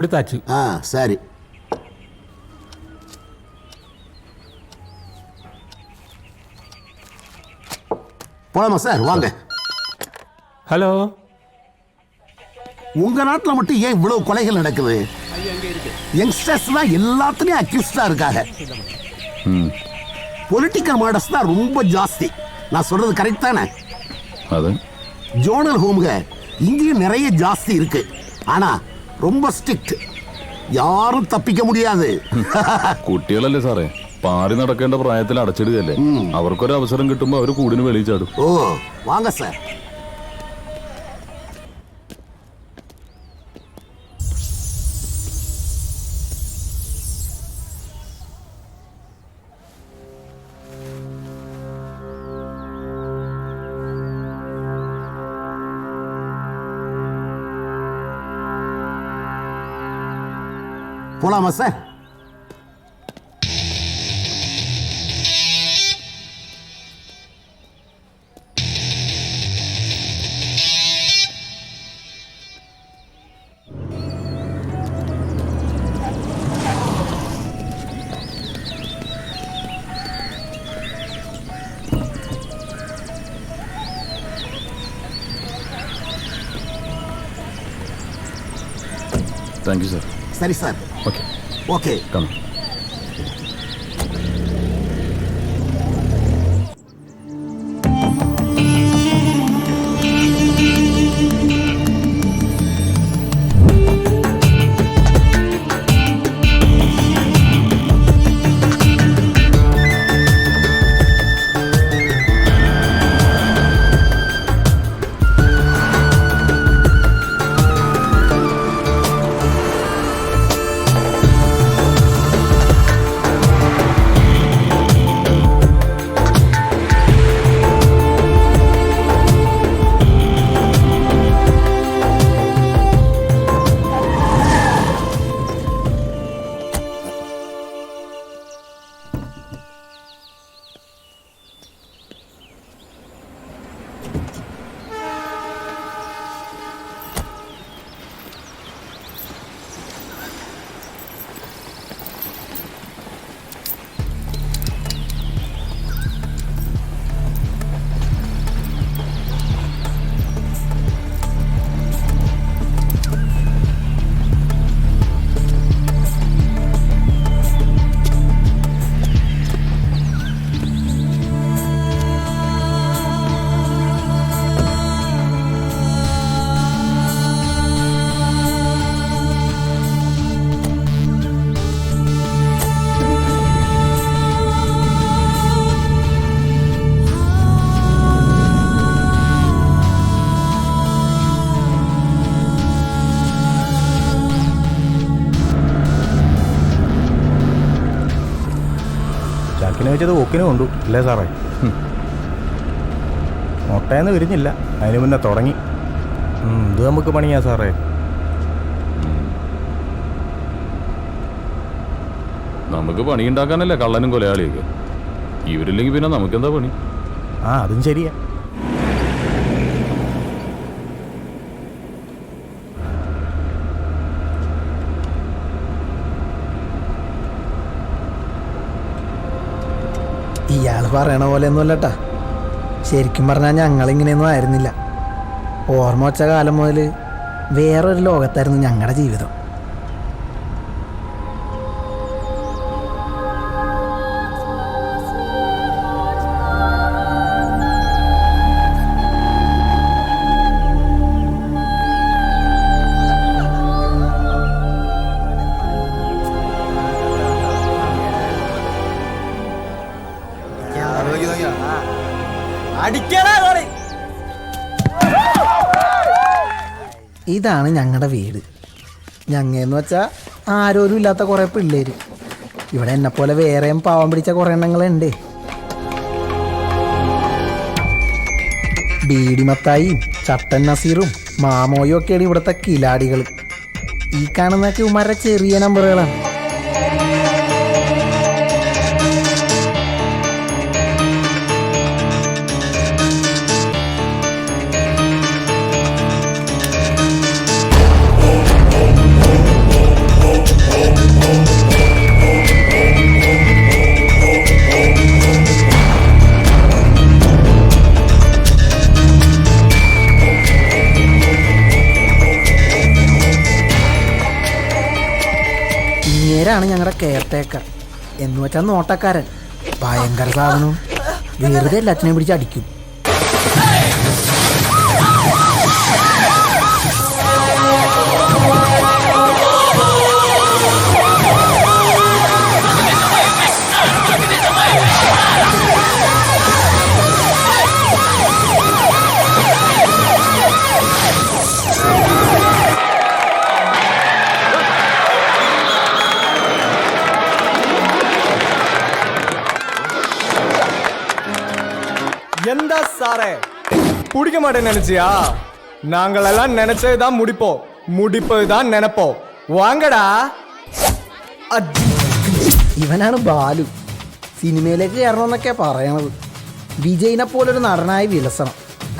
எடுத்தாச்சு. சரி. போலாமா சார்? வாங்க. ஹலோ. உங்க நாட்டில் மட்டும் ஏன் இவ்வளவு கொலைகள் நடக்குது? யங்ஸ்டர்ஸ் தான் எல்லாத்துலயும் அக்யூஸ்டா இருக்காங்க. பொலிட்டிக்கல் மர்டர்ஸ் தான் ரொம்ப ஜாஸ்தி. நான் சொல்றது கரெக்ட் தானே? அது ஜோனல் ஹோம்க இங்கேயும் நிறைய ஜாஸ்தி இருக்கு. ஆனா ரொம்ப ஸ்ட்ரிக்ட். யாரும் തപ്പിക്ക முடியாது. കുട്ടികളല്ലേ സാറേ, പാറി നടക്കേണ്ട പ്രായത്തിൽ അടച്ചിടുകയല്ലേ. അവർക്കൊരു അവസരം കിട്ടുമ്പോ അവർ കൂടിന് വെളിയിൽ ചാടും. ഓ വാങ്ങ സാർ. போலாமா சார்? Thank you sir. சரி சார். Okay okay. കം. ചാക്കിനെ വെച്ചത് ഓക്കിനെ കൊണ്ടു അല്ലേ സാറേ? മുട്ടയെന്ന് വിരിഞ്ഞില്ല, അതിന് മുന്നേ തുടങ്ങി. ഇത് നമുക്ക് പണിയാ സാറേ. നമുക്ക് പണിയുണ്ടാക്കാനല്ലേ കള്ളനും കൊലയാളിയൊക്കെ. ഇവരില്ലെങ്കിൽ പിന്നെ നമുക്കെന്താ പണി? അതും ശരിയാ. ഇയാൾ പറയണ പോലെ ഒന്നുമല്ലട്ടാ. ശരിക്കും പറഞ്ഞാൽ ഞങ്ങളിങ്ങനെയൊന്നും ആയിരുന്നില്ല. ഓർമ്മ വച്ച കാലം മുതൽ വേറൊരു ലോകത്തായിരുന്നു ഞങ്ങളുടെ ജീവിതം. ഇതാണ് ഞങ്ങളുടെ വീട്. ഞങ്ങയെന്ന് വെച്ചാൽ ആരോരും ഇല്ലാത്ത കുറേ പിള്ളേർ. ഇവിടെ എന്നെപ്പോലെ വേറെയും പാവം പിടിച്ച കുറേ എണ്ണങ്ങളുണ്ട്. ബീഡിമത്തായിയും ചട്ടൻ നസീറും മാമോയും ഒക്കെയാണ് ഇവിടുത്തെ കിലാടികൾ. ഈ കാണുന്നതൊക്കെ ഉമാരുടെ ചെറിയ നമ്പറുകളാണ്. അങ്ങേരാണ് ഞങ്ങളുടെ കെയർ ടേക്കർ എന്ന് വെച്ചാൽ നോട്ടക്കാരൻ. ഭയങ്കര സാധനവും വെറുതെ എല്ലാത്തിനെയും പിടിച്ച് അടിക്കും. എന്താ സാറേ பிடிக்க மாட்டேன்னு நினைச்சியா? நாங்கள் எல்லாம் நினைச்சதுதான் முடிப்போம், முடிப்பதுதான் நினைப்போம். വാങ്ങടാ. ഇവനാണ് ബാലു. സിനിമയിലേക്ക് കയറണമെന്നൊക്കെ പറയണത്. വിജയിനെ പോലൊരു നടനായി വിലസണം,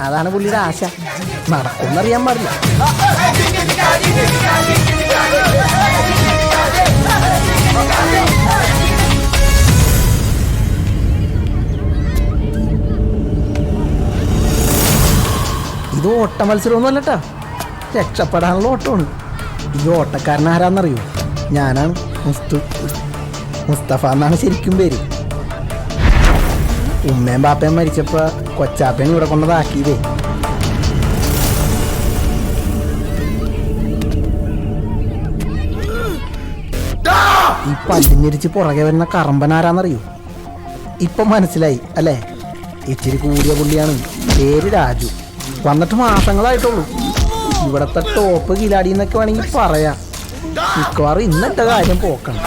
അതാണ് പുള്ളിയുടെ ആശ. നടക്കുമെന്നറിയാൻ പാടില്ല. ഇത് ഓട്ട മത്സരമൊന്നും അല്ലട്ടാ, രക്ഷപ്പെടാനുള്ള ഓട്ടമാണ്. ഈ ഓട്ടക്കാരനാരാന്നറിയോ? ഞാനാണ് മുസ്തഫ എന്നാണ് ശരിക്കും പേര്. ഉമ്മയും ബാപ്പയും മരിച്ചപ്പോൾ കൊച്ചാപ്പയും ഇവിടെ കൊണ്ടതാക്കിയതേ. ഈ പല്ലിഞ്ഞിരിച്ച് പുറകെ വരുന്ന കറമ്പനാരാന്നറിയോ? ഇപ്പം മനസ്സിലായി അല്ലേ? ഇച്ചിരി കൂടിയ പുള്ളിയാണ്, പേര് രാജു. വന്നിട്ട് മാസങ്ങളായിട്ടുള്ളൂ. ഇവിടത്തെ ടോപ്പ് കിലാടി എന്നൊക്കെ വേണമെങ്കിൽ പറയാം. മിക്കവാറും ഇന്നത്തെ കാര്യം പോക്കണം.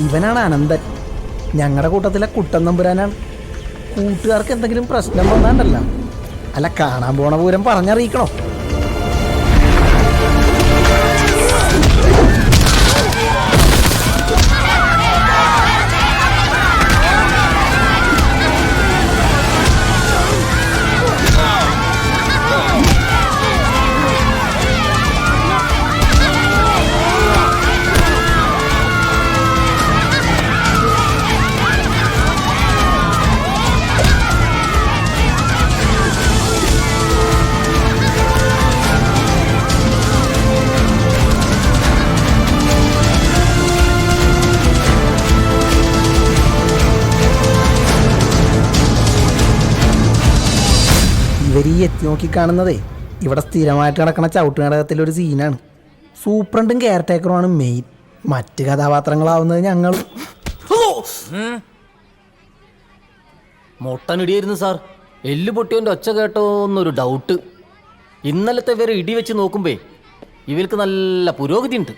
ഇവനാണ് അനന്തൻ, ഞങ്ങളുടെ കൂട്ടത്തിലെ കുട്ടൻ നമ്പുരാനാണ്. കൂട്ടുകാർക്ക് എന്തെങ്കിലും പ്രശ്നം വന്നാണ്ടല്ല, അല്ല കാണാൻ പോണ പൂരം പറഞ്ഞറിയിക്കണോ? ഇവർ ഈ എത്തി നോക്കി കാണുന്നതേ ഇവിടെ സ്ഥിരമായിട്ട് നടക്കുന്ന ചവിട്ട് നാടകത്തിലൊരു സീനാണ്. സൂപ്രണ്ടും കെയർ ടേക്കറുമാണ് മെയിൻ. മറ്റ് കഥാപാത്രങ്ങളാവുന്നത് ഞങ്ങൾ. മൊട്ടനിടിയായിരുന്നു സാർ. എല്ല് പൊട്ടിയോൻ്റെ ഒച്ച കേട്ടോ എന്നൊരു ഡൗട്ട്. ഇന്നലത്തെ ഇവരെ ഇടി വെച്ച് നോക്കുമ്പേ ഇവർക്ക് നല്ല പുരോഗതി ഉണ്ട്.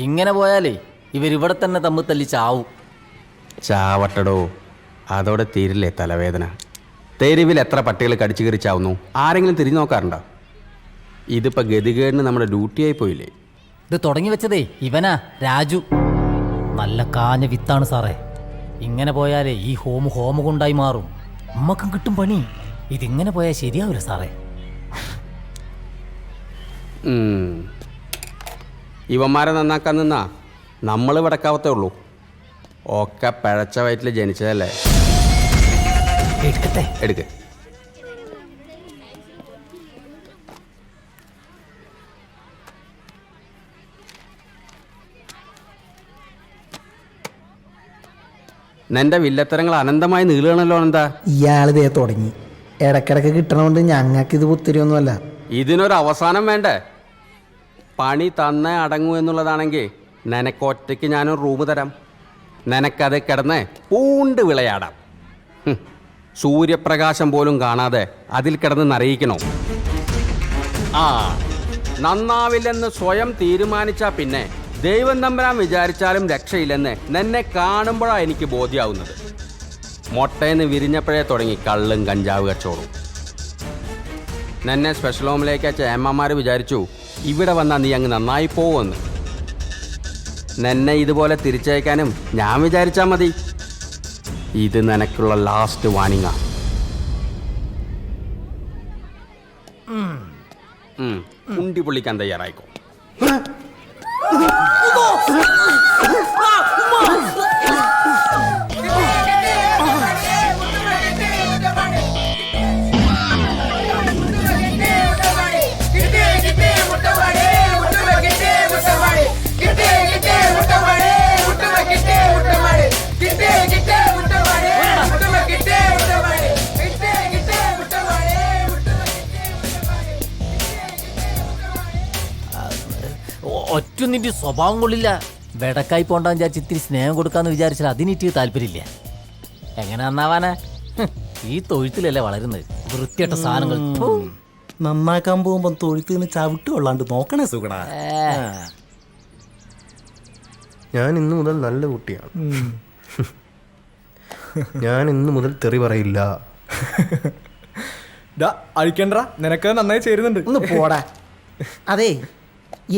ഇങ്ങനെ പോയാലേ ഇവരിവിടെ തന്നെ തമ്മിൽ തല്ലി ചാവും. ചാവട്ടടോ, അതോടെ തീരില്ലേ തലവേദന. തെരുവിൽ എത്ര പട്ടികൾ കടിച്ചു കയറി ചാവുന്നു, ആരെങ്കിലും തിരിഞ്ഞു നോക്കാറുണ്ടോ? ഇതിപ്പോൾ ഗതികേടിന് നമ്മുടെ ഡ്യൂട്ടിയായി പോയില്ലേ? ഇത് തുടങ്ങി വെച്ചതേ ഇവനാ, രാജു. നല്ല കാഞ്ഞ വിത്താണ് സാറേ. ഇങ്ങനെ പോയാലേ ഈ ഹോമ കൊണ്ടായി മാറും. നമ്മക്കും കിട്ടും പണി. ഇതിങ്ങനെ പോയാൽ ശരിയാവില്ല സാറേ. ഇവന്മാരെ നന്നാക്കാൻ നിന്നാ നമ്മൾ വിടക്കാവത്തേ ഉള്ളൂ. ഒക്കെ പിഴച്ച വയറ്റിൽ ജനിച്ചതല്ലേ. എടുക്ക്. നിന്റെ വില്ലത്തരങ്ങൾ അനന്തമായി നീളുകയാണല്ലോ. എന്താ ഇയാളിതേ തുടങ്ങി. ഇടക്കിടക്ക് കിട്ടണോണ്ട് ഞങ്ങൾക്ക് ഇത് പുത്തിരിയൊന്നുമല്ല. ഇതിനൊരു അവസാനം വേണ്ടേ? പണി തന്നേ അടങ്ങൂ എന്നുള്ളതാണെങ്കിൽ നിനക്കൊറ്റയ്ക്ക് ഞാനൊരു റൂം തരാം. നിനക്കത് കിടന്ന് പൂണ്ട് വിളയാടാം. സൂര്യപ്രകാശം പോലും കാണാതെ അതിൽ കിടന്ന് നിറയിക്കണോ? ആ നന്നാവില്ലെന്ന് സ്വയം തീരുമാനിച്ചാ പിന്നെ ദൈവം തമ്പുരാൻ വിചാരിച്ചാലും രക്ഷയില്ലെന്ന് നിന്നെ കാണുമ്പോഴാണ് എനിക്ക് ബോധ്യമാവുന്നത്. മൊട്ടേന്ന് വിരിഞ്ഞപ്പോഴേ തുടങ്ങി കള്ളും കഞ്ചാവ് കച്ചവടവും. നിന്നെ സ്പെഷ്യൽ ഹോമിലേക്ക് അയച്ച ഏമ്മമാർ വിചാരിച്ചു ഇവിടെ വന്നാൽ നീ അങ്ങ് നന്നായി പോവുമെന്ന്. നിന്നെ ഇതുപോലെ തിരിച്ചയക്കാനും ഞാൻ വിചാരിച്ചാൽ മതി. ഇത് നിനക്കുള്ള ലാസ്റ്റ് വാണിങ്ങാ. ഉണ്ടി പൊള്ളിക്കാൻ തയ്യാറായിക്കോ. ഒറ്റൊന്നിന്റെ സ്വഭാവം കൊള്ളില്ല. വെടക്കായി പോണ്ടാന്ന് വിചാരിച്ച് ഇത്തിരി സ്നേഹം കൊടുക്കാന്ന് വിചാരിച്ചാൽ അതിനിട്ട് താല്പര്യമില്ല. എങ്ങനെ നന്നാവാനാ? ഈ തൊഴുത്തിലല്ലേ വളരുന്നത്. വൃത്തിയായിട്ട സാധനങ്ങൾ നന്നാക്കാൻ പോകുമ്പോ തൊഴുത്തിന് ചവിട്ട് കൊള്ളാണ്ട് നോക്കണേ സുഖടാ. ഞാൻ ഇന്നു മുതൽ നല്ല കുട്ടിയാണ്. ഞാൻ ഇന്നു മുതൽ തെറി പറയില്ല. അഴിക്കണ്ട, നിനക്ക് നന്നായി ചേരുന്നുണ്ട്. ഒന്ന് പോടാ. അതെ,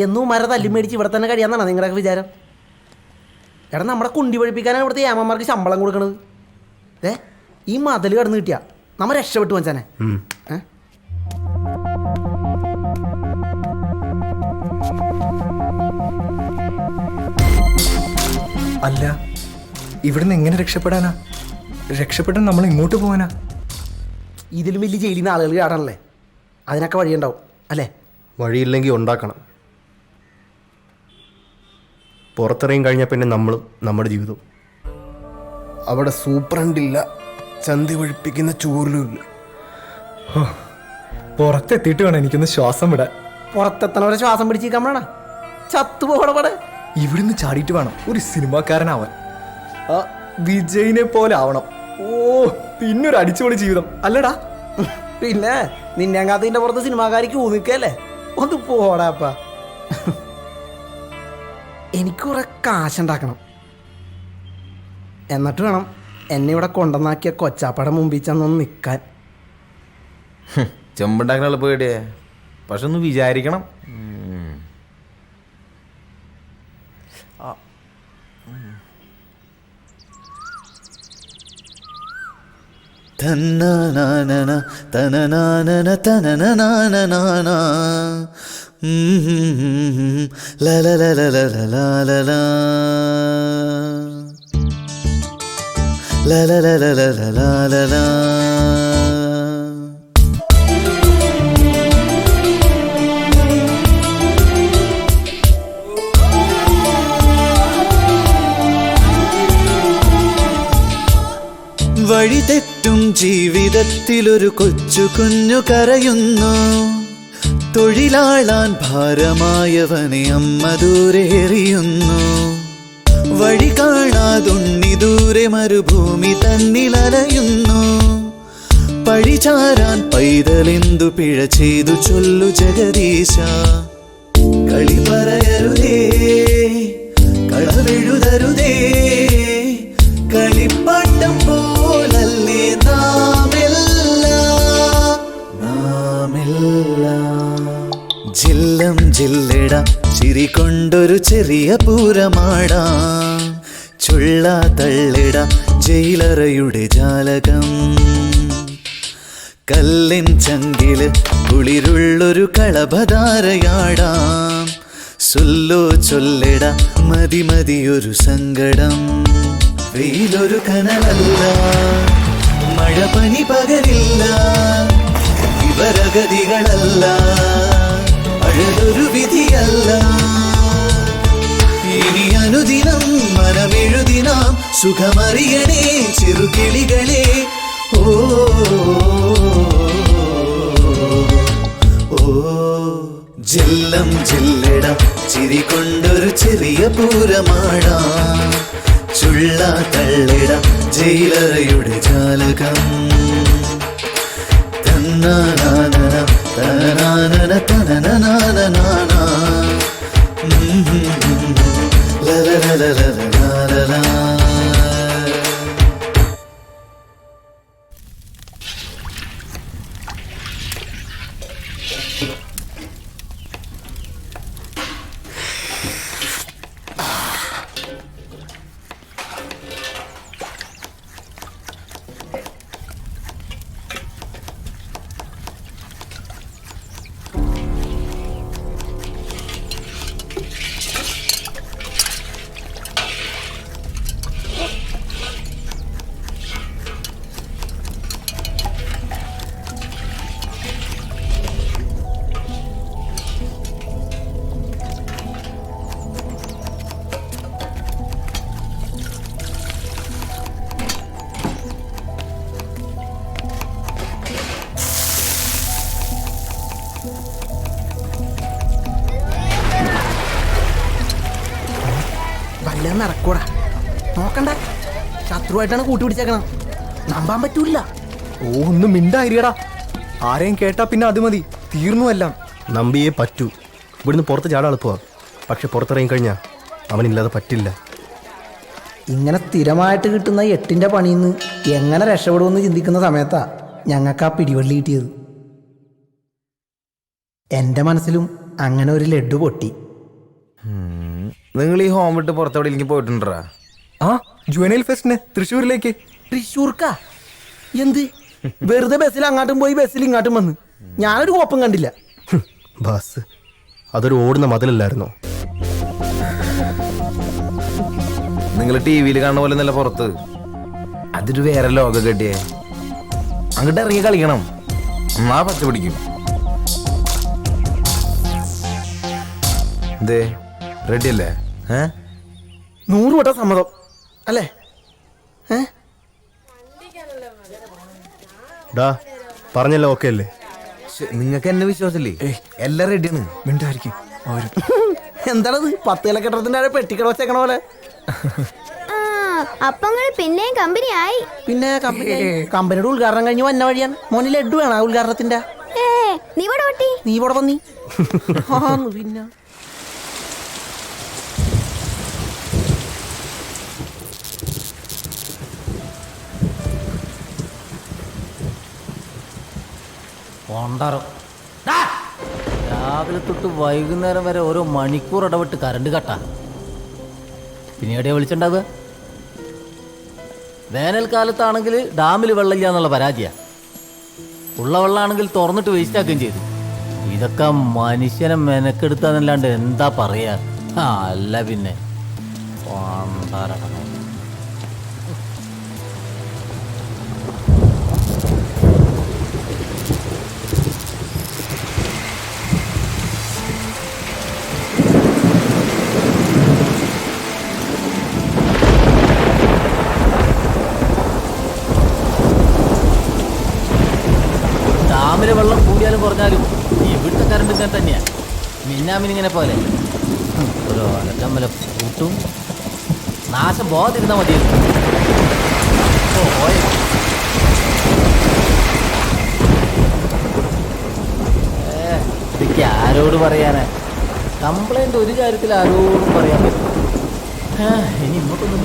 എന്നും മര തല്ലി മേടിച്ച് ഇവിടെ തന്നെ കഴിയാന്നാണ് നിങ്ങളുടെ വിചാരം? എടാ, നമ്മുടെ കുണ്ടി പഴിപ്പിക്കാനാണ് ഇവിടുത്തെ ഏമ്മമാർക്ക് ശമ്പളം കൊടുക്കണത്. ഈ മതിൽ കടന്ന് കിട്ടിയാ നമ്മ രക്ഷപ്പെട്ടു വച്ചാനെ. അല്ല, ഇവിടുന്ന് എങ്ങനെ രക്ഷപ്പെടാനാ? രക്ഷപ്പെട്ടാൻ നമ്മൾ ഇങ്ങോട്ട് പോകാനാ? ഇതിലും വലിയ ജയിലിൽ നിന്ന് ആളുകൾ ചാടാനല്ലേ? അതിനൊക്കെ വഴിയുണ്ടാവും അല്ലേ? വഴിയില്ലെങ്കിൽ ഉണ്ടാക്കണം. പുറത്തിറങ്ങി കഴിഞ്ഞാൽ പിന്നെ നമ്മളും നമ്മുടെ ജീവിതവും. അവിടെ സൂപ്രണ്ടില്ല, ചന്തി ഒഴിപ്പിക്കുന്ന ചൂരിലുമില്ല. പുറത്തെത്തിയിട്ട് വേണം എനിക്കൊന്ന് ശ്വാസം വിടാൻ. പുറത്തെത്തണവരെ ശ്വാസം പിടിച്ചിരിക്കാൻ ചത്തുപോകടെ. ഇവിടുന്ന് ചാടിയിട്ട് വേണം ഒരു സിനിമാക്കാരനാവാൻ. വിജയിനെ പോലെ ആവണം. ഓ, പിന്നൊരു അടിച്ചുപൊളി ജീവിതം അല്ലടാ. പിന്നെ നിന്നെ കാത്തിന്റെ പുറത്ത് സിനിമാക്കാരിക്ക് ഊന്നിക്കല്ലേ? ഒന്ന് പോടാപ്പ. എനിക്ക് കുറെ കാശുണ്ടാക്കണം. എന്നിട്ട് വേണം എന്നെ ഇവിടെ കൊണ്ടുവന്നാക്കിയ കൊച്ചാപ്പയുടെ മുമ്പിൽ ചെന്നൊന്ന് നിൽക്കാൻ. ചെമ്പുണ്ടാക്കാനുള്ള പേടിയേ, പക്ഷെ ഒന്ന് വിചാരിക്കണം. തന്നനാനന തനനാനന തനനനാനനാന ലലലലലലലല ലലലലലലല. വഴി തെറ്റും ജീവിതത്തിലൊരു കൊച്ചു കുഞ്ഞു കരയുന്നു. തൊഴിലാളാൻ ഭാരമായവനെ അമ്മ ദൂരെ എറിയുന്നു. വഴി കാണാതുണ്ണി ദൂരെ മരുഭൂമി തന്നിലലയുന്നു. പഴിചാരാൻ പൈതലെന്തു പിഴ ചെയ്തു ചൊല്ലു ജഗദീശ. കളി പറയരുതേ, കളവെഴുതരുതേ, കളിപ്പാട്ടം പോലല്ലേ നാമെല്ലാം. ജില്ലം ജില്ലട ചിരി കൊണ്ടൊരു ചെറിയ പൂരമാടാം. ചുള്ള തള്ളിട ജയിലറയുടെ ജാലകം. കല്ലിൻ ചങ്കില് കുളിരുള്ളൊരു കളഭധാരയാടാം. സുല്ലോ ചൊല്ലിട മതി മതിയൊരു സങ്കടം. വെയിലൊരു കനലല്ല, മഴ പനി പകരില്ല, വിവരഗതികളല്ല, അഴലൊരു വിധിയല്ല. ഇനി അനുദിനം മനമെഴുതിനാം സുഖമറിയണേ ചെറുകിളികളെ. ഓ ഓ ജില്ലം ജില്ലട ചിരി കൊണ്ടൊരു ചെറിയ പൂരമാടാം. ചുള്ള തള്ളിട ജയിലറയുടെ ജാലകം. തനനാനന തനനാനന തനനാനന ലലലലലലലല. വല്ലതും നടക്കൂടാ, നോക്കണ്ട. ശത്രുവായിട്ടാണ് കൂട്ടുപിടിച്ചേക്കണം, നമ്പാൻ പറ്റൂല. ഓ ഒന്നും മിണ്ടായിരിക്കടാ, ആരെയും കേട്ടാ പിന്നെ അത് മതി, തീർന്നു എല്ലാം. നമ്പിയേ പറ്റൂ. ഇവിടുന്ന് പുറത്ത് ചാടാൻ എളുപ്പമാ, പക്ഷെ പുറത്തിറങ്ങി കഴിഞ്ഞാൽ അവനില്ലാതെ പറ്റില്ല. ഇങ്ങനെ സ്ഥിരമായിട്ട് കിട്ടുന്ന 8ന്റെ പണിയിൽ നിന്ന് എങ്ങനെ രക്ഷപ്പെടുമെന്ന് ചിന്തിക്കുന്ന സമയത്താ ഞങ്ങൾക്ക് ആ പിടിവള്ളി കിട്ടിയത്. എൻ്റെ മനസ്സിലും അങ്ങനെ ഒരു ലഡു പൊട്ടി. നിങ്ങൾ ഈ ഹോം വിട്ട് പുറത്തെവിടെയെങ്കിലും പോയിട്ടുണ്ടാ? ആ ജുവനൈൽ ഫെസ്റ്റിന് തൃശ്ശൂരിലേക്ക്. തൃശ്ശൂർക്കാ? എന്ത് വെറുതെ ബസ്സിൽ അങ്ങോട്ടും പോയി ബസ്സിൽ ഇങ്ങോട്ടും വന്ന് ഞാനൊരു കോപ്പം കണ്ടില്ല. ബസ് അതൊരു ഓടുന്ന മതിലല്ലായിരുന്നോ? നിങ്ങൾ ടി വിയിൽ കാണുന്ന പോലെ നല്ല പുറത്ത് അതൊരു വേറെ ലോകം കെട്ടിയേ. അങ്ങോട്ട് ഇറങ്ങി കളിക്കണം, എന്നാ പച്ച പിടിക്കും. എന്തേ റെഡി അല്ലേ? 100 വട്ടം സമ്മതം അല്ലേ? ഡാ പറഞ്ഞല്ലോ, ഓക്കെ അല്ലേ? നിങ്ങൾക്ക് എന്നെ വിശ്വാസമില്ലേ? എല്ലാം റെഡിയാണ്. മിണ്ടായിരിക്കും. എന്താണത് 10 ഇലക്കെട്ടത്തിന്റെ പെട്ടിക്കട വെച്ചേക്കണ പോലെ? അപ്പങ്ങൾ പിന്നെയും കമ്പനി ആയി. പിന്നെ കമ്പനിയുടെ ഉദ്ഘാടനം കഴിഞ്ഞ് വന്ന വഴിയാണ്. മോനിൽ ലഡു വേണം ആ ഉദ്ഘാടനത്തിന്റെ? നീ ഇവിടെ വന്നി പിന്നെ രാവിലെ തൊട്ട് വൈകുന്നേരം വരെ ഓരോ മണിക്കൂർ ഇടവിട്ട് കറണ്ട് കട്ടാ. പിന്നെ എവിടെയാ വിളിച്ചിട്ടുണ്ടാവുക? വേനൽക്കാലത്താണെങ്കിൽ ഡാമിൽ വെള്ളമില്ല എന്നുള്ള പരാതിയാ. ഉള്ള വെള്ളമാണെങ്കിൽ തുറന്നിട്ട് വേസ്റ്റ് ആക്കുകയും ചെയ്തു. ഇതൊക്കെ മനുഷ്യനെ മെനക്കെടുത്താന്നല്ലാണ്ട് എന്താ പറയാ? അല്ല പിന്നെ ഡാമിലെ വെള്ളം കൂടിയാലും കുറഞ്ഞാലും ഇവിടുത്തെ കറണ്ട് ഇങ്ങനെ തന്നെയാ. മിന്നാമിനിങ്ങനെ പോലെ ഓരോ അലക്കമ്മല കൂട്ടും. നാശം പോകാതിരുന്നാ മതിയായിരുന്നു. ഇതൊക്കെ ആരോട് പറയാനാ? കംപ്ലൈന്റ് ഒരു കാര്യത്തിൽ ആരോടും പറയാൻ പറ്റും. ഇനി ഇങ്ങോട്ടൊന്നും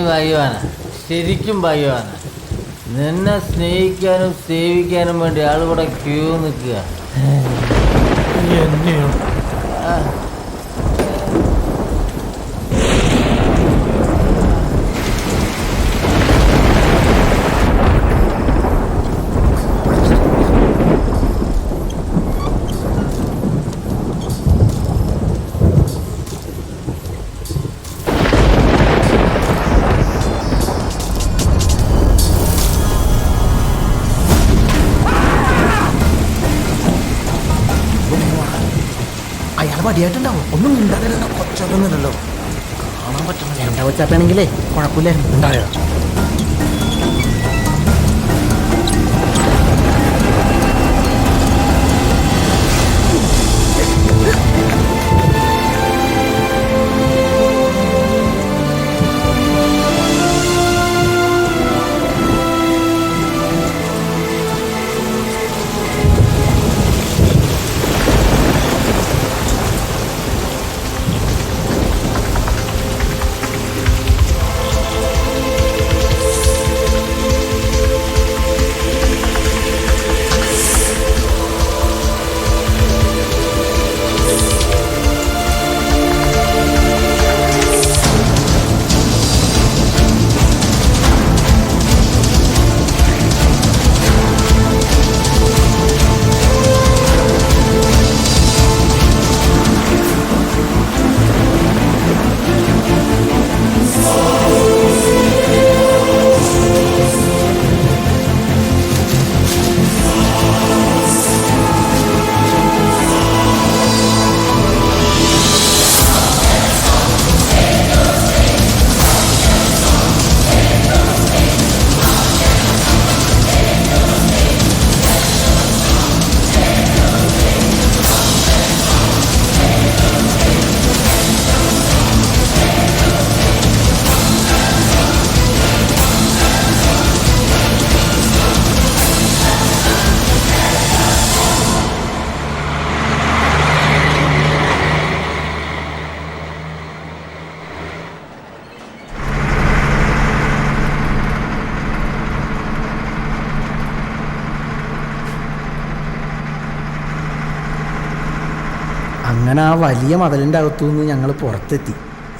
ഭാഗ്യവാനാ, ശരിക്കും ഭാഗ്യവാനാ. നിന്നെ സ്നേഹിക്കാനും സേവിക്കാനും വേണ്ടി ആളിവിടെ ക്യൂ നിൽക്കുക. എന്നെയോ? അയാൾ പടിയായിട്ടുണ്ടാവും. ഒന്നും മിണ്ടാതെ കൊച്ചൊന്നുമില്ലല്ലോ, കാണാൻ പറ്റണം. എന്താ വെച്ചാപ്പാണെങ്കിലേ കുഴപ്പമില്ലായിരുന്നു. ഉണ്ടായോ? അങ്ങനെ ആ വലിയ മതിലിൻ്റെ അകത്തുനിന്ന് ഞങ്ങൾ പുറത്തെത്തി.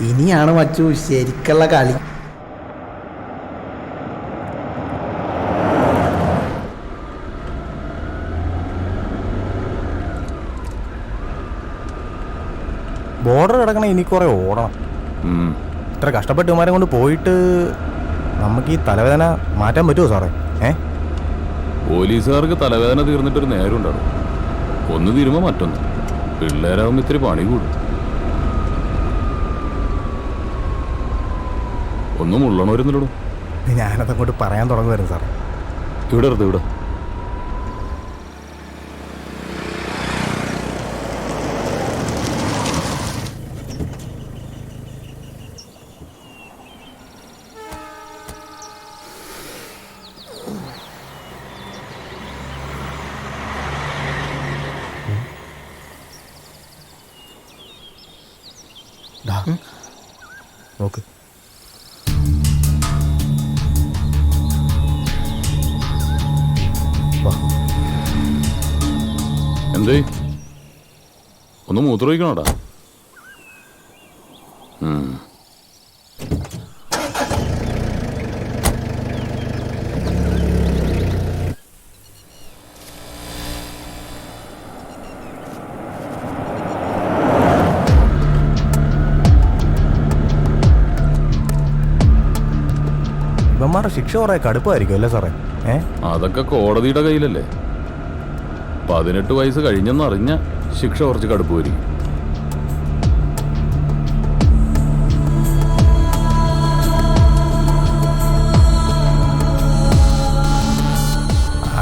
ഇനിയാണ് മച്ചു ശരിക്കുള്ള കളി. ബോർഡർ കിടക്കണ ഇനി കുറെ ഓടണം. ഇത്ര കഷ്ടപ്പെട്ട് ഇവന്മാരെ കൊണ്ട് പോയിട്ട് നമുക്ക് ഈ തലവേദന മാറ്റാൻ പറ്റുമോ സാറേ? പോലീസുകാർക്ക് തലവേദന തീർന്നിട്ടൊരു നേരം ഉണ്ടാവും. ഒന്ന് തീരുമ്പോൾ മറ്റൊന്ന്. പിള്ളേരാകുമ്പോൾ ഇത്തിരി പണി കൂടും. ഒന്നും ഉള്ളണവരുന്നില്ലടോ. ഞാനതങ്ങോട്ട് പറയാൻ തുടങ്ങുമായിരുന്നു സാറേ. ഇവിടെ എടുത്ത് ഇവിടെ നോക്ക്. എന്തേ ഒന്ന് മൂത്രമൊഴിക്കണോടാ? ഇവന്മാരുടെ ശിക്ഷ കുറെ കടുപ്പമായിരിക്കും അല്ലേ സാറേ? അതൊക്കെ കോടതിയുടെ കയ്യിലല്ലേ. 18 വയസ്സ് കഴിഞ്ഞെന്നറിഞ്ഞ ശിക്ഷ കുറച്ച് കടുപ്പ് വരും.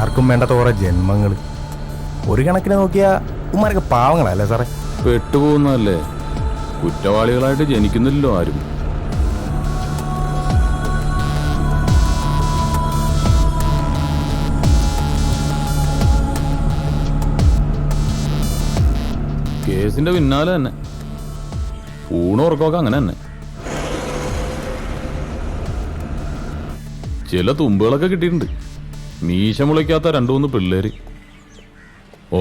ആർക്കും വേണ്ടാത്ത കുറെ ജന്മങ്ങൾ. ഒരു കണക്കിന് നോക്കിയാൽ ഉമ്മാരൊക്കെ പാവങ്ങളല്ലേ സാറേ? പെട്ടുപോകുന്നതല്ലേ, കുറ്റവാളികളായിട്ട് ജനിക്കുന്നില്ലല്ലോ ആരും. കേസിന്റെ പിന്നാലെ തന്നെ ഊണുറക്കമൊക്കെ അങ്ങനെ തന്നെ. ചില തുമ്പുകളൊക്കെ കിട്ടിയിട്ടുണ്ട്. മീശ മുളയ്ക്കാത്ത 2-3 പിള്ളേര്.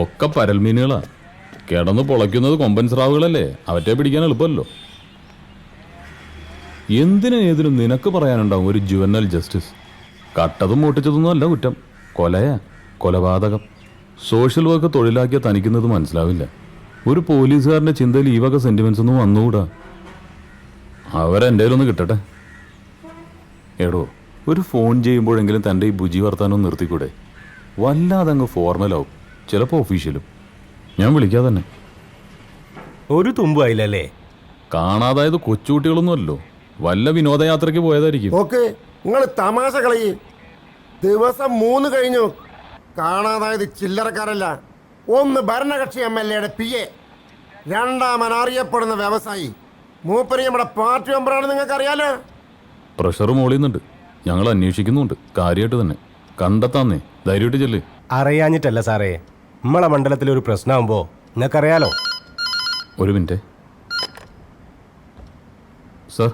ഒക്കെ പരൽമീനുകളാ. കിടന്ന് പൊളയ്ക്കുന്നത് കൊമ്പൻ സ്രാവുകളല്ലേ, അവറ്റെ പിടിക്കാൻ എളുപ്പമല്ലോ. എന്തിനും ഏതിനും നിനക്ക് പറയാനുണ്ടാവും ഒരു ജുവനൽ ജസ്റ്റിസ്. കട്ടതും മൂട്ടിച്ചതൊന്നും അല്ല കുറ്റം, കൊലയാ, കൊലപാതകം. സോഷ്യൽ വർക്ക് തൊഴിലാക്കിയ തനിക്കുന്നത് മനസ്സിലാവില്ല. ഒരു പോലീസുകാരൻ്റെ ചിന്തയിൽ ഈ വക സെന്റിമെന്റ്സ് ഒന്നും വന്നുകൂടാ. അവരെൻ്റെ ഒന്ന് കിട്ടട്ടെ. എടോ, ഒരു ഫോൺ ചെയ്യുമ്പോഴെങ്കിലും തൻ്റെ ഈ ബുജി വർത്താനം നിർത്തിക്കൂടെ? വല്ലാതെ അങ്ങ് ഫോർമലാവും, ചിലപ്പോൾ ഒഫീഷ്യലും. ഞാൻ വിളിക്കാതെ തന്നെ. ഒരു തുമ്പായില്ലല്ലേ? കാണാതായത് കൊച്ചുകുട്ടികളൊന്നുമല്ലോ, വല്ല വിനോദയാത്രയ്ക്ക് പോയതായിരിക്കും. ഓക്കെ, നിങ്ങൾ തമാശ കളയി. ദിവസം 3 കഴിഞ്ഞു. കാണാതായത് ചില്ലറക്കാരല്ല. ഒന്ന് ഭരണകക്ഷി MLA PA, രണ്ടാമൻ അറിയപ്പെടുന്ന വ്യവസായി. മൂപ്പര് നമ്മുടെ പാർട്ടി മെമ്പറാണ്, നിങ്ങൾക്ക് അറിയാലോ. പ്രഷർ മോളിയുന്നുണ്ട്, ഞങ്ങൾ അന്വേഷിക്കുന്നുണ്ട്. കാര്യമായിട്ട് തന്നെ കണ്ടെത്താന്നേ. ധൈര്യമായിട്ട് ചെല്ല്. അറിയാഞ്ഞിട്ടല്ല സാറേ, നമ്മളെ മണ്ഡലത്തിൽ ഒരു പ്രശ്നമാകുമ്പോ നിങ്ങൾക്കറിയാലോ. ഒരു മിനിറ്റ് സാർ,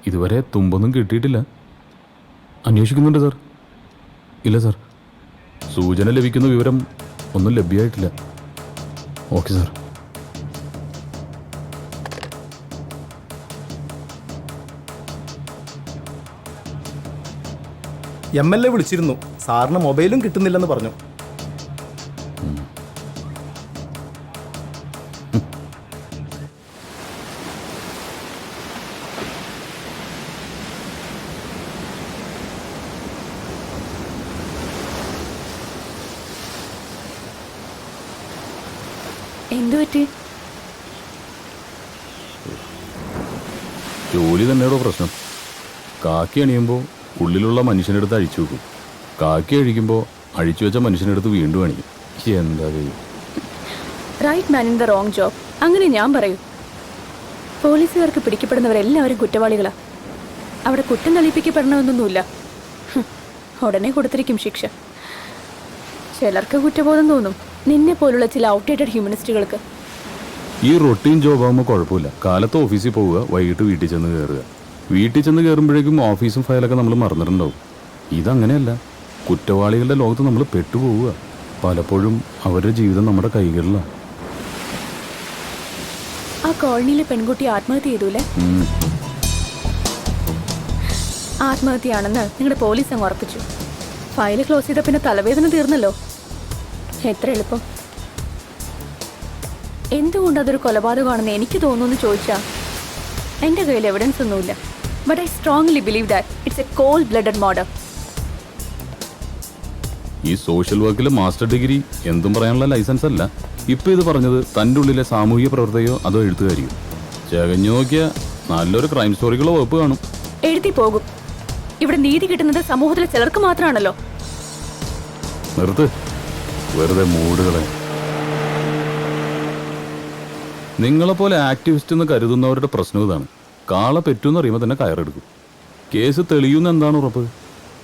ഇതുവരെ തുമ്പൊന്നും കിട്ടിയിട്ടില്ല. അന്വേഷിക്കുന്നുണ്ട് സാർ. ഇല്ല സാർ, സൂചന ലഭിക്കുന്ന വിവരം ഒന്നും ലഭ്യമായിട്ടില്ല. Okay sir. MLA വിളിച്ചിരുന്നു, സാറിന് മൊബൈലും കിട്ടുന്നില്ലെന്ന് പറഞ്ഞു. എന്തു പറ്റി? ജോലി തന്നെയാണോ പ്രശ്നം? കാക്കി അണിയുമ്പോൾ ഉള്ളിലുള്ള മനുഷ്യനെടുത്ത് അഴിച്ചു വെക്കും. കാക്കി അഴിക്കുമ്പോൾ അഴിച്ചു വെച്ച മനുഷ്യനെടുത്ത് വീണ്ടും അണിയും. എന്താ right man in the wrong job, അങ്ങനെ ഞാൻ പറയൂ. പോലീസുകാർക്ക് പിടിക്കപ്പെടുന്നവരെല്ലാവരും കുറ്റവാളികളാ. അവിടെ കുറ്റം തെളിയിപ്പിക്കപ്പെടണമെന്നൊന്നുമില്ല. ഉടനെ കൊടുത്തിരിക്കും ശിക്ഷ. ചിലർക്ക് കുറ്റബോധം തോന്നും, നിന്നെ പോലുള്ള ചില ഔട്ട്ഡേറ്റഡ് ഹ്യൂമനിസ്റ്റുകൾക്ക്. ഈ റൊട്ടീൻ ജോബ് ആകുമ്പോൾ കുഴപ്പമില്ല. കാലത്ത് ഓഫീസിൽ പോവുക, വൈകിട്ട് വീട്ടിൽ ചെന്ന് കയറുക. വീട്ടിൽ ചെന്ന് കയറുമ്പോഴേക്കും ഓഫീസും ഫയലൊക്കെ നമ്മൾ മറന്നിട്ടുണ്ടാവും. ഇതങ്ങനെയല്ല. കുറ്റവാളികളുടെ ലോകത്ത് നമ്മൾ പെട്ടുപോവുക. പലപ്പോഴും അവരുടെ ജീവിതം നമ്മുടെ കൈകളിലാണ്. ആ കോളനിയിലെ പെൺകുട്ടി ആത്മഹത്യ ചെയ്തൂലേ? ആത്മഹത്യയാണെന്ന് നിങ്ങളുടെ പോലീസ് അങ്ങ് ഉറപ്പിച്ചു. ഫയൽ ക്ലോസ് ചെയ്ത പിന്നെ തലവേദന തീർന്നല്ലോ. എത്ര എളുപ്പം. എന്തുകൊണ്ട് അതൊരു കൊലപാതകമാണെന്ന് എനിക്ക് തോന്നുന്നു ചോദിച്ചാ എൻ്റെ കയ്യിൽ എവിഡൻസ് ഒന്നുമില്ല. But I strongly believe that it's a cold blooded murder. ഈ സോഷ്യൽ വർക്കിൽ മാസ്റ്റർ ഡിഗ്രി എന്തും പറയാനുള്ള ലൈസൻസ് അല്ല. ഇപ്പം ഇത് പറഞ്ഞത് തൻ്റെ ഉള്ളിലെ സാമൂഹിക പ്രവർത്തകയോ അതോ എഴുത്തുകാരിയോ? ചകഞ്ഞു നോക്കിയാൽ നല്ലൊരു ക്രൈം സ്റ്റോറിക്കുള്ള വകുപ്പ് കാണും. എഴുതി പോകും. ഇവിടെ നീതി കിട്ടുന്നത് സമൂഹത്തിലെ ചിലർക്ക് മാത്രമാണല്ലോ. നിർത്ത്, വെറുതെ മൂടുകളെ. നിങ്ങളെപ്പോലെ ആക്ടിവിസ്റ്റ് എന്ന് കരുതുന്നവരുടെ പ്രശ്നം ഇതാണ്. കാള പെറ്റൂന്ന് അറിയുമ്പോൾ തന്നെ കയറെടുക്കും. കേസ് തെളിയുന്ന എന്താണ് ഉറപ്പ്?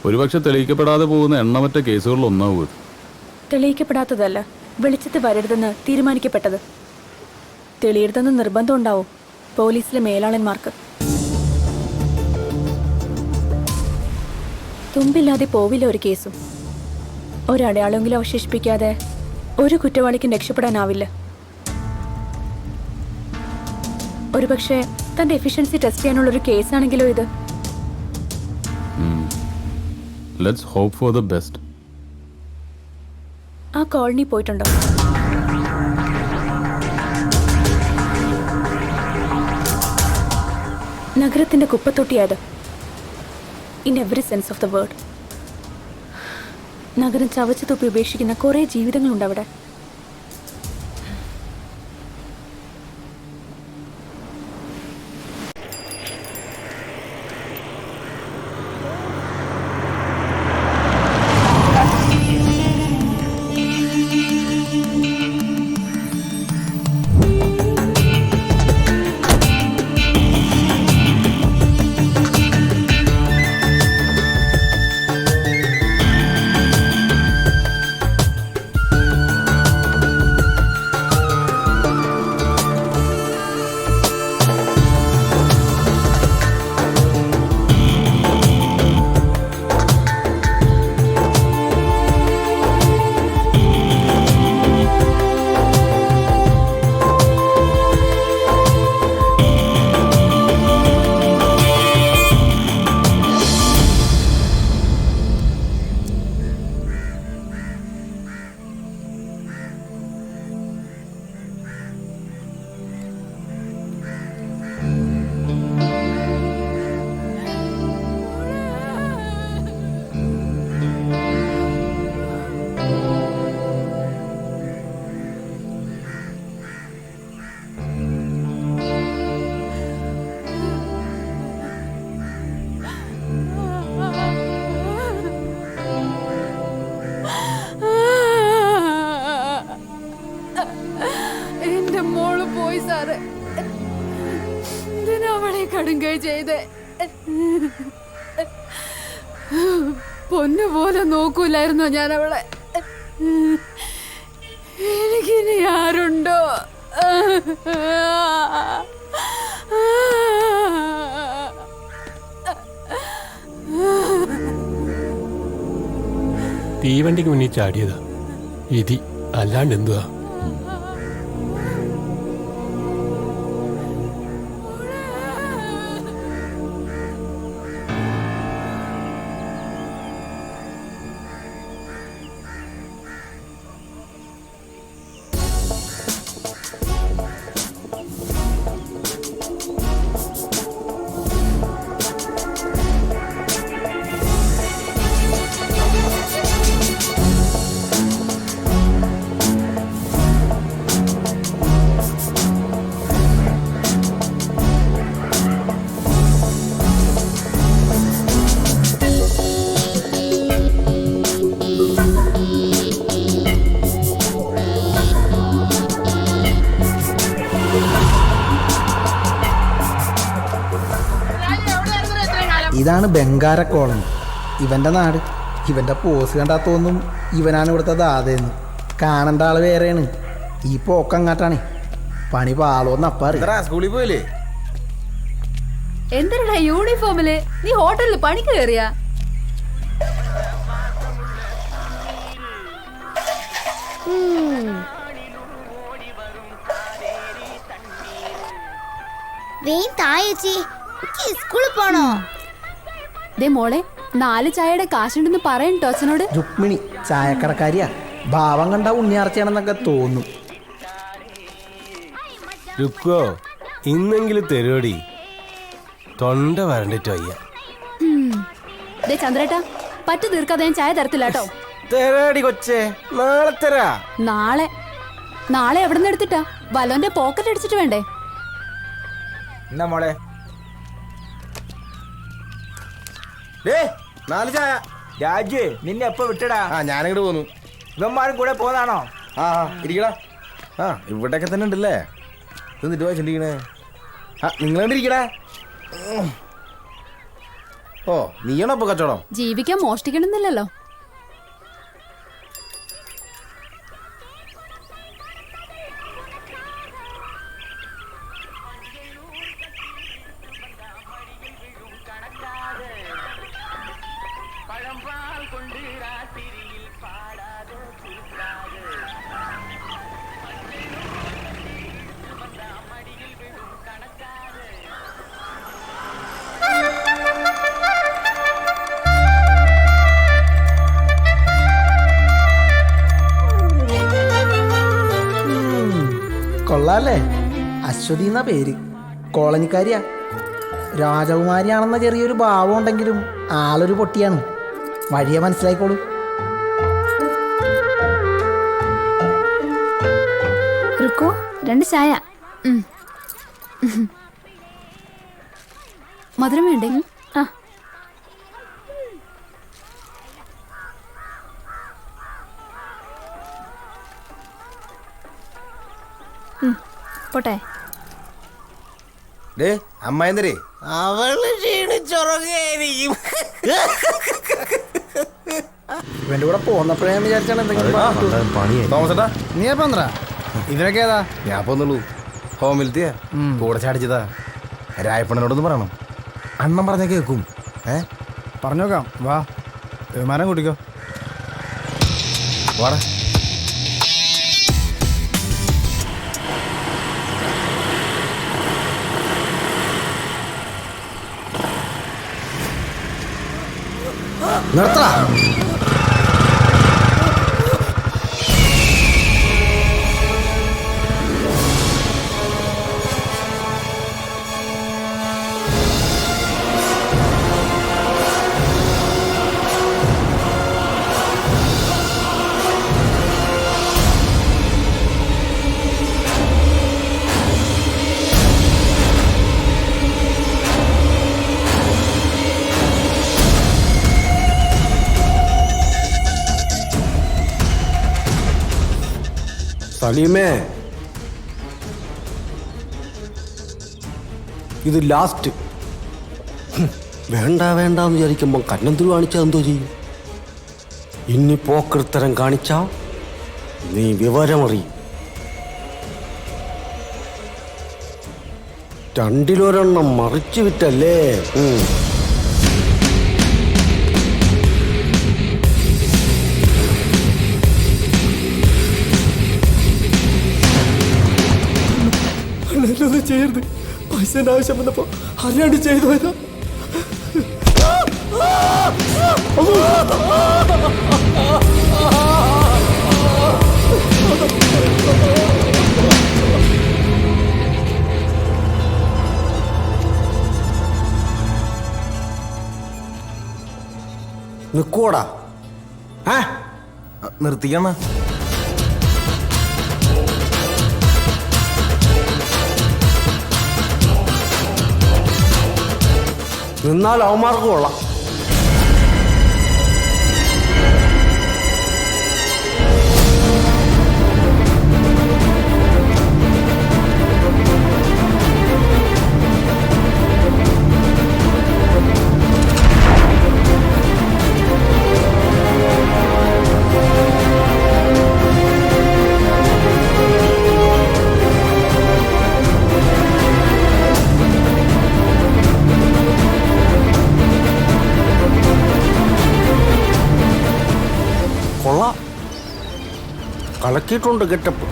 ഒരുപക്ഷെ തെളിയിക്കപ്പെടാതെ പോകുന്ന എണ്ണമറ്റ കേസുകളിൽ ഒന്നാവും. തെളിയിക്കപ്പെടാത്തതല്ല, വെളിച്ചത്ത് വരരുതെന്ന് തീരുമാനിക്കപ്പെട്ടത്. തെളിയരുതെന്ന് നിർബന്ധം ഉണ്ടാവും പോലീസിലെ മേലാളന്മാർക്ക്. തുമ്പില്ലാതെ പോവില്ല ഒരു കേസും. ഒരടയാളെങ്കിലും അവശേഷിപ്പിക്കാതെ ഒരു കുറ്റവാളിക്കും രക്ഷപ്പെടാനാവില്ല. ഒരുപക്ഷെ തന്റെ എഫിഷ്യൻസി ടെസ്റ്റ് ചെയ്യാനുള്ളൊരു കേസാണെങ്കിലോ ഇത്. Let's hope for the best. ആ കോളനി പോയിട്ടുണ്ടോ? നഗരത്തിന്റെ കുപ്പത്തൊട്ടിയായത്. In every sense of the word. നഗരം ചവച്ചു തുപ്പി ഉപേക്ഷിക്കുന്ന കുറേ ജീവിതങ്ങളുണ്ട് അവിടെ. എന്റെ മോള് പോയി സാറ്. എന്തിനാ അവളെ കടുങ്കൈ ചെയ്തേ? പൊന്നുപോലെ നോക്കൂലായിരുന്നോ ഞാൻ അവളെ? എനിക്കിനി ആരുണ്ടോ? തീവണ്ടിക്ക് മുന്നിൽ ചാടിയതാ വിധി, അല്ലാണ്ട് എന്തുവാ? ഇതാണ് ബംഗാര കോളനി, ഇവൻ്റെ നാട്. ഇവൻ്റെ പോസ് കണ്ടാൽ തോന്നും ഇവനാണ് ഇവിടുത്തെ ദാതയെന്ന്. കാണേണ്ട ആള് വേറെയാണ്. ഈ പോക്കങ്ങാട്ടാണ്. പണി പാളോന്ന് അപ്പാറ്. സ്കൂളിൽ പോയില്ലേ? എന്തിനാ യൂണിഫോമില്? നീ ഹോട്ടലിൽ പണിക്ക് കയറിയാ? സ്കൂളിൽ പോണോ? ദേ മോളെ, 4 ചായയുടെ കാശുണ്ടെന്ന് പറയട്ടോ അച്ഛനോട്. രുക്മിണി ചായക്കടക്കാരിയാ. ഭാവം കണ്ട ഉണ്ണിയാർച്ചയാണെന്നൊക്കെ തോന്നും. രുക്കോ ഇന്നെങ്കിലും തരുവടി, തൊണ്ട വരണ്ടിട്ട് വയ്യ. ദേ ചന്ദ്രേട്ടാ, പറ്റു തീർക്കാതെ ഞാൻ ചായ തരത്തില്ല കേട്ടോ. തരാടി കൊച്ചേ, നാളെ തരാ. നാളെ എവിടെ നിന്ന് എടുത്തിട്ടാ? വലോന്റെ പോക്കറ്റ് അടിച്ചിട്ട് വേണ്ടേ? എന്നാ മോളെ 4 ചായ. രാജു, നിന്നെ എപ്പോ വിട്ടടാ? ഞാനിങ്ങോട്ട് പോന്നു. ഇവന്മാരും കൂടെ പോന്നാണോ? ഇരിക്കടാ. ഇവിടെയൊക്കെ തന്നെ ഉണ്ടല്ലേ. എന്നിട്ട് വായിച്ചിരിക്കണേ. നിങ്ങൾ കണ്ടിരിക്കടാ. ഓ, നീയാണോ അപ്പൊ കച്ചവടം? ജീവിക്കാൻ മോഷ്ടിക്കണമെന്നില്ലല്ലോ. കൊള്ളാല്ലേ? അശ്വതി എന്ന പേര്. കോളനിക്കാരിയാ. രാജകുമാരിയാണെന്ന ചെറിയൊരു ഭാവം ഉണ്ടെങ്കിലും ആളൊരു പൊട്ടിയാണ്. വഴിയെ മനസ്സിലായിക്കോളൂ. റുക്കോ, 2 ചായ. മധുരം വേണ്ടേ? പോട്ടെ. അമ്മായിന്തരേ, അവള് ക്ഷീണിച്ചുറങ്ങായിരിക്കും. ഇവന്റെ കൂടെ പോന്നപ്പോഴേ ഞാൻ വിചാരിച്ചാണ് എന്തെങ്കിലും. തോമസേട്ടാ, നീ എപ്പ ഇവരൊക്കെ ഏതാ? ഞാൻ പോന്നുള്ളൂ. ഹോമിലത്തിയാ കൂടെ ചാടിച്ചതാ. രായപ്പണ്ണനോടൊന്ന് പറയണം. അണ്ണൻ പറഞ്ഞ കേൾക്കും. പറഞ്ഞോക്കാം. വാ, വിമാനം കൂട്ടിക്കോ. വാടാ. നിർത്തടാ. സലീമേ, ഇത് ലാസ്റ്റ്. വേണ്ട വേണ്ടെന്ന് വിചാരിക്കുമ്പോൾ കന്നന്തുരു കാണിച്ചാൽ എന്തോ ചെയ്യും? ഇനി പോക്കൃത്തരം കാണിച്ചാ നീ വിവരമറിയും. രണ്ടിലൊരെണ്ണം മറിച്ചു വിറ്റല്ലേ. എന്നൊന്നും ചെയ്യരുത്. പൈസന്റെ ആവശ്യം വന്നപ്പോ അറിയാണ്ട് ചെയ്തു പോയതാ. നിക്കോടാ. നിർത്തിക്കണ. നിന്നാൽ അവന്മാർക്ക് കൊള്ളാം. കൊള്ളാം, കളക്കിയിട്ടുണ്ട് ഗെറ്റപ്പ്.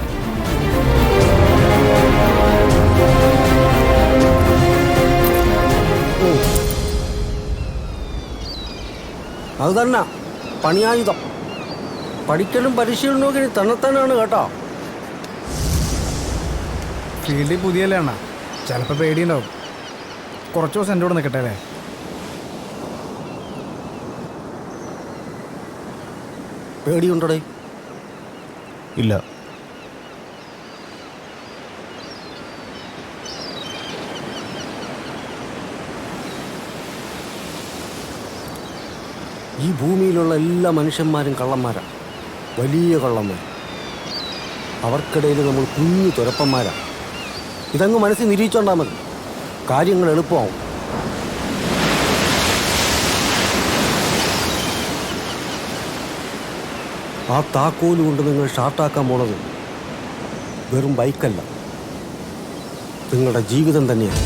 അത് തന്നെ പണിയായുധം. പഠിക്കലും പരിശീലനവും ഇനി തന്നെത്താനാണ് കേട്ടോ. ഫീൽഡിൽ പുതിയല്ലേ അണ്ണാ, ചിലപ്പോൾ പേടിയുണ്ടാവും. കുറച്ച് ദിവസം എൻ്റെ കൂടെ നിൽക്കട്ടെ അല്ലേ? പേടിയുണ്ടോടേ? ഇല്ല. ഈ ഭൂമിയിലുള്ള എല്ലാ മനുഷ്യന്മാരും കള്ളന്മാരാണ്, വലിയ കള്ളന്മാർ. അവർക്കിടയിൽ നമ്മൾ കുഞ്ഞു തുരപ്പന്മാരാണ്. ഇതങ്ങ് മനസ്സിൽ നിരീക്ഷണ്ടാൽ മതി, കാര്യങ്ങൾ എളുപ്പമാവും. ആ താക്കോല് കൊണ്ട് നിങ്ങൾ ഷാർട്ടാക്കാൻ പോണത് വെറും ബൈക്കല്ല, നിങ്ങളുടെ ജീവിതം തന്നെയാണ്.